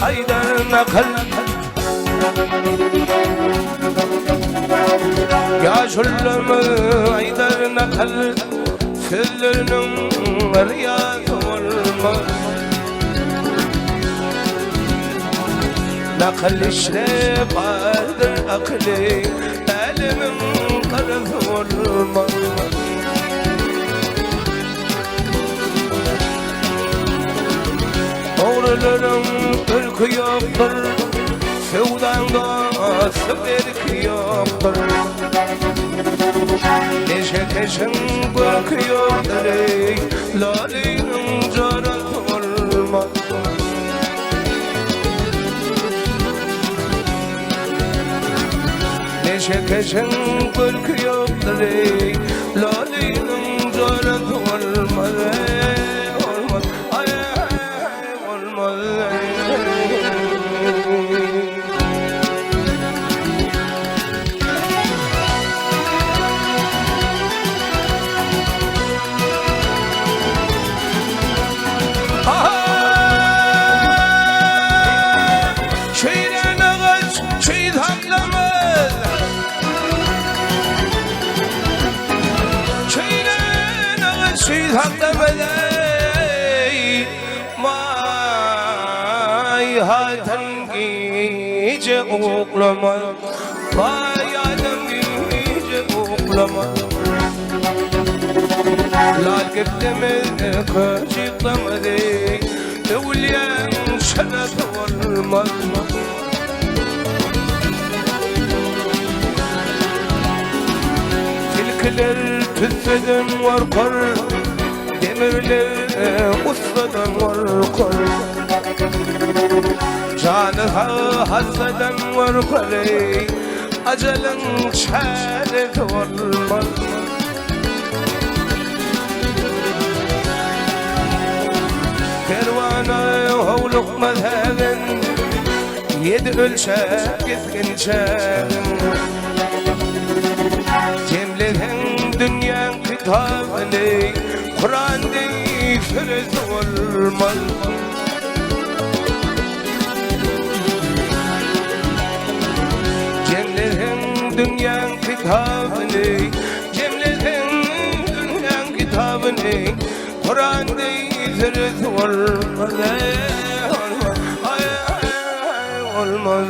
Haydar nakal Ya şullama Haydar nakal Sözlerinin riyazı olmaz Nakal işlep vardır akli Elimin tarafı olmaz Oğrularım ırkı yoktur Sevdanda sıvırk yoktur Neşe peşin bakıyordur ey Lalinin carası olmaz Neşe peşin bakıyordur ey Lalinin carası olmaz Olmaz ay olmaz Şeyden ağaç şey taklamaz Şeyden ağaç şey taklamaz Vay hatan gece oklama Vay adam gece oklama Lal gittemez kaçıklamadı Evliyan şeref olmaz Tilkiler tütseden korkar Demirler ustadan korkar Canı hastadan korkar Acelin şeref olmaz Kervana havluk mezhebin Yedi ölçek gitkinçek Cemletin dünyanın kitabını Kur'an'da söz olmaz Cemletin dünyanın kitabını Cemletin dünyanın kitabını Kur'an'da söz olmaz Olmaz